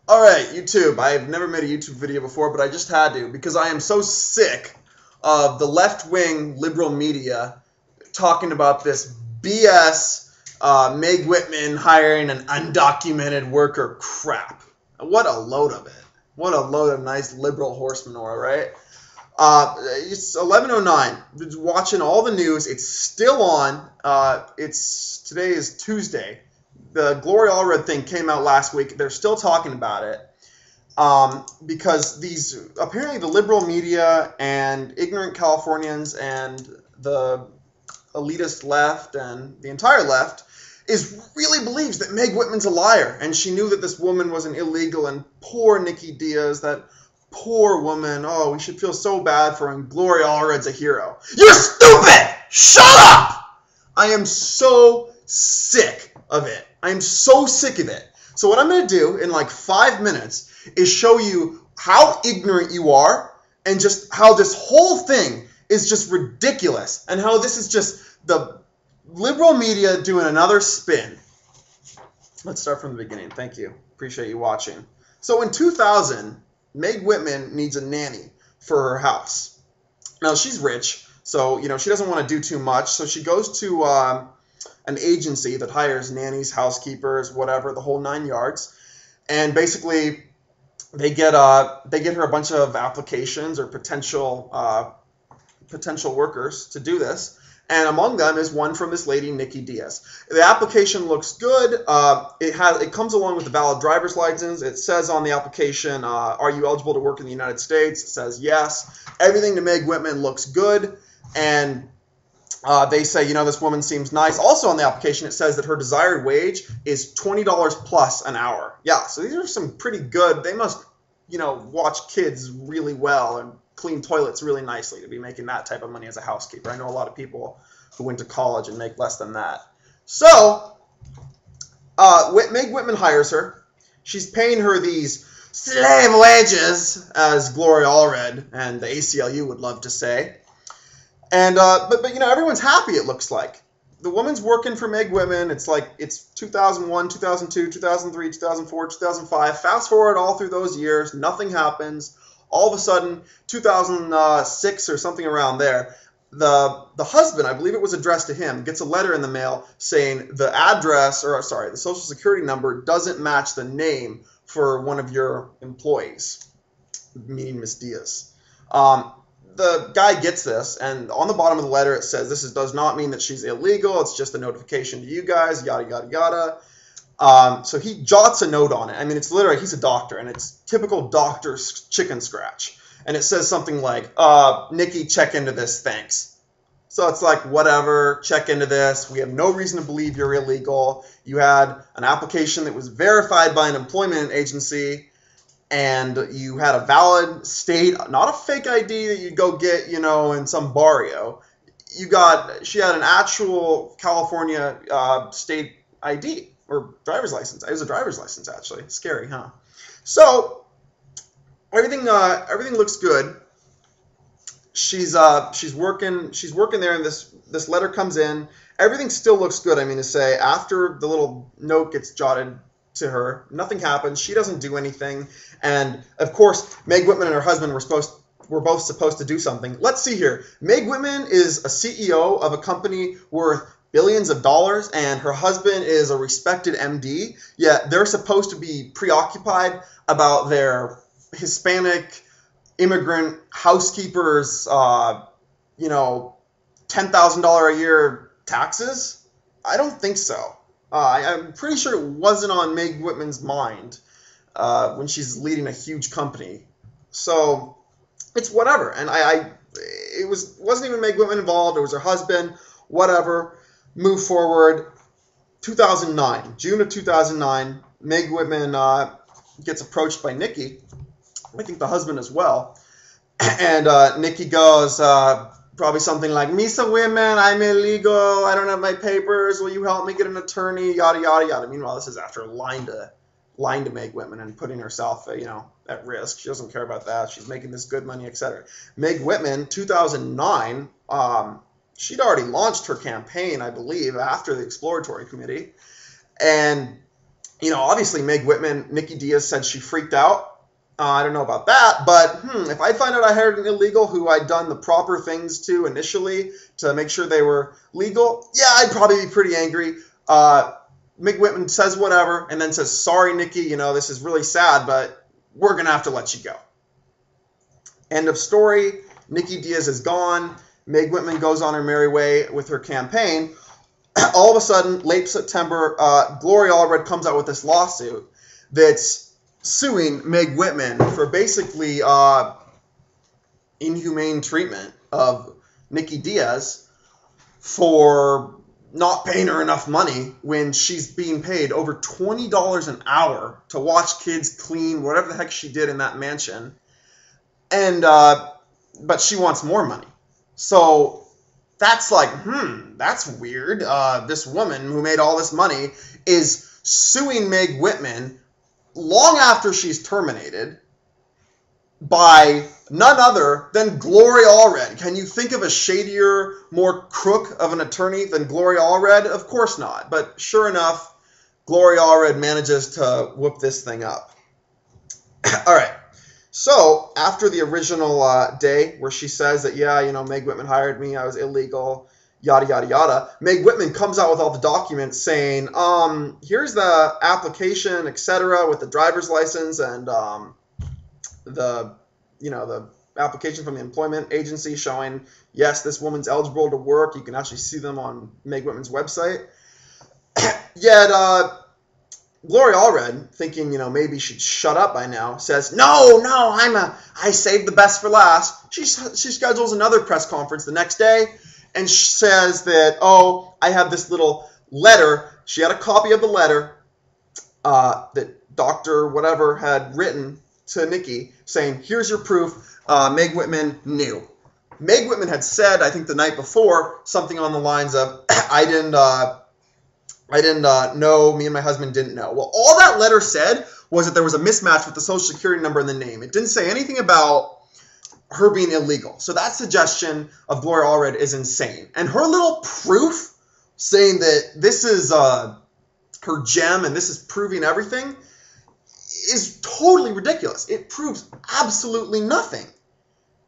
All right, YouTube. I've never made a YouTube video before, but I just had to because I am so sick of the left-wing liberal media talking about this BS Meg Whitman hiring an undocumented worker crap. What a load of it. What a load of nice liberal horse manure, right? It's 11:09. Watching all the news. It's still on. Today is Tuesday. The Gloria Allred thing came out last week. They're still talking about it because apparently the liberal media and ignorant Californians and the elitist left and the entire left really believes that Meg Whitman's a liar, and she knew that this woman was an illegal, and poor Nikki Diaz, that poor woman, oh, we should feel so bad for her, and Gloria Allred's a hero. You're stupid! Shut up! I am so sick of it. I am so sick of it. So what I'm going to do in like 5 minutes is show you how ignorant you are and just how this whole thing is just ridiculous and how this is just the liberal media doing another spin. Let's start from the beginning. Thank you. Appreciate you watching. So in 2000, Meg Whitman needs a nanny for her house. Now she's rich, so she doesn't want to do too much. So she goes to an agency that hires nannies, housekeepers, whatever, the whole 9 yards, and basically they get her a bunch of applications or potential workers to do this. And among them is one from this lady, Nikki Diaz. The application looks good. It comes along with a valid driver's license. It says on the application, are you eligible to work in the United States? It says yes. Everything to Meg Whitman looks good. And they say, this woman seems nice. Also on the application, it says that her desired wage is $20 plus an hour. Yeah, so these are some pretty good. They must, watch kids really well and clean toilets really nicely to be making that type of money as a housekeeper. I know a lot of people who went to college and make less than that. So Meg Whitman hires her. She's paying her these slave wages, as Gloria Allred and the ACLU would love to say. And but everyone's happy, it looks like. The woman's working for Meg Whitman. It's 2001, 2002, 2003, 2004, 2005. Fast forward all through those years, nothing happens. All of a sudden, 2006 or something around there, the husband, I believe it was addressed to him, gets a letter in the mail saying the Social Security number doesn't match the name for one of your employees, meaning Miss Diaz. The guy gets this, and on the bottom of the letter it says this does not mean that she's illegal. It's just a notification to you guys, yada, yada, yada. So he jots a note on it. I mean, it's literally, he's a doctor, and it's typical doctor chicken scratch. And it says something like, Nikki, check into this, thanks. So it's like, whatever, check into this. We have no reason to believe you're illegal. You had an application that was verified by an employment agency, and you had a valid state, not a fake ID that you'd go get, in some barrio. She had an actual California state ID or driver's license. It was a driver's license, actually. Scary, huh? So everything looks good. She's working there, and this letter comes in. Everything still looks good. I mean to say, after the little note gets jotted to her, nothing happens. She doesn't do anything. And of course, Meg Whitman and her husband were both supposed to do something. Let's see here. Meg Whitman is a CEO of a company worth billions of dollars, and her husband is a respected MD. Yet they're supposed to be preoccupied about their Hispanic immigrant housekeepers, $10,000 a year taxes? I don't think so. I'm pretty sure it wasn't on Meg Whitman's mind when she's leading a huge company. So it's whatever. And it wasn't even Meg Whitman involved. It was her husband. Whatever. Move forward. 2009, June of 2009, Meg Whitman gets approached by Nikki. I think the husband as well. And Nikki goes, probably something like, Misa women, I'm illegal, I don't have my papers, will you help me get an attorney, yada, yada, yada. Meanwhile, this is after lying to Meg Whitman and putting herself, at risk. She doesn't care about that. She's making this good money, etc. Meg Whitman, 2009, she'd already launched her campaign, I believe, after the exploratory committee. And Obviously Meg Whitman, Nikki Diaz said she freaked out. I don't know about that, but if I find out I hired an illegal who I'd done the proper things to initially to make sure they were legal, yeah, I'd probably be pretty angry. Meg Whitman says whatever and then says, sorry, Nikki, this is really sad, but we're going to have to let you go. End of story. Nikki Diaz is gone. Meg Whitman goes on her merry way with her campaign. All of a sudden, late September, Gloria Allred comes out with this lawsuit that's suing Meg Whitman for basically inhumane treatment of Nikki Diaz for not paying her enough money when she's being paid over $20 an hour to watch kids clean whatever the heck she did in that mansion. And but she wants more money. So that's like, that's weird. This woman who made all this money is suing Meg Whitman long after she's terminated by none other than Gloria Allred. Can you think of a shadier, more crook of an attorney than Gloria Allred? Of course not. But sure enough, Gloria Allred manages to whoop this thing up. All right. So after the original day where she says that, Meg Whitman hired me, I was illegal, yada, yada, yada, Meg Whitman comes out with all the documents saying, here's the application, etc., with the driver's license and the application from the employment agency showing, yes, this woman's eligible to work. You can actually see them on Meg Whitman's website. Yet, Gloria Allred, thinking, maybe she'd shut up by now, says, no, I saved the best for last. She schedules another press conference the next day and says that, I have this little letter. She had a copy of the letter that Dr. whatever had written to Nikki saying, here's your proof. Meg Whitman knew. Meg Whitman had said, I think the night before, something on the lines of, I didn't know, me and my husband didn't know. Well, all that letter said was that there was a mismatch with the social security number and the name. It didn't say anything about her being illegal. So that suggestion of Gloria Allred is insane. And her little proof saying that this is her gem and this is proving everything is totally ridiculous. It proves absolutely nothing.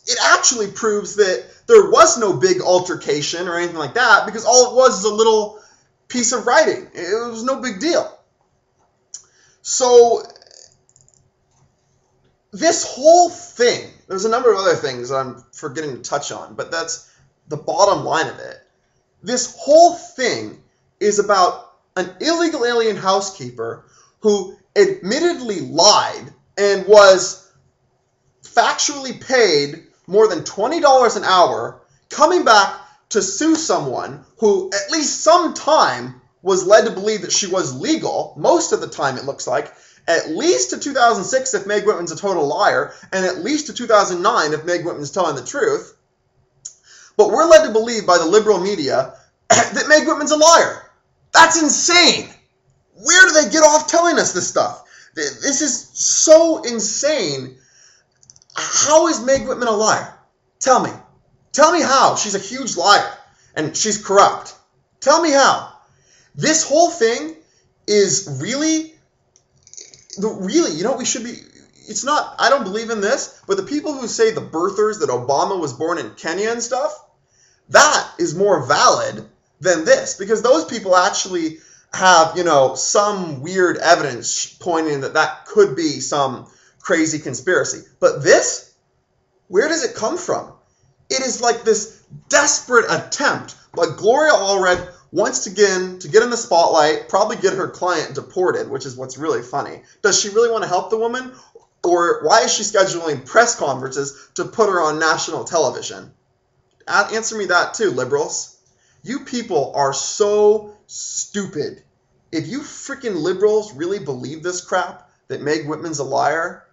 It actually proves that there was no big altercation or anything like that because all it was is a little piece of writing. It was no big deal. So this whole thing, there's a number of other things that I'm forgetting to touch on, but that's the bottom line of it. This whole thing is about an illegal alien housekeeper who admittedly lied and was factually paid more than $20 an hour, coming back to sue someone who at least some time was led to believe that she was legal, most of the time it looks like, at least to 2006 if Meg Whitman's a total liar, and at least to 2009 if Meg Whitman's telling the truth. But we're led to believe by the liberal media that Meg Whitman's a liar. That's insane. Where do they get off telling us this stuff? This is so insane. How is Meg Whitman a liar? Tell me. Tell me how. She's a huge liar and she's corrupt. Tell me how. This whole thing is really, we should be, it's not, I don't believe in this, but the people who say the birthers that Obama was born in Kenya and stuff, that is more valid than this because those people actually have, some weird evidence pointing that could be some crazy conspiracy. But this, where does it come from? It is like this desperate attempt by Gloria Allred once again to get in the spotlight, probably get her client deported, which is what's really funny. Does she really want to help the woman? Or why is she scheduling press conferences to put her on national television? Answer me that too, liberals. You people are so stupid. If you freaking liberals really believe this crap, that Meg Whitman's a liar,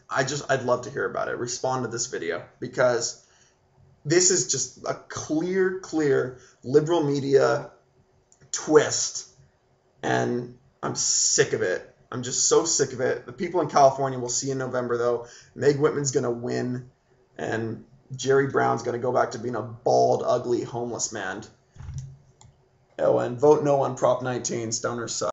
I'd love to hear about it. Respond to this video because this is just a clear liberal media twist, and I'm sick of it. I'm just so sick of it. The people in California will see in November, though. Meg Whitman's going to win, and Jerry Brown's going to go back to being a bald, ugly, homeless man. Oh, and vote no on Prop 19. Stoners suck.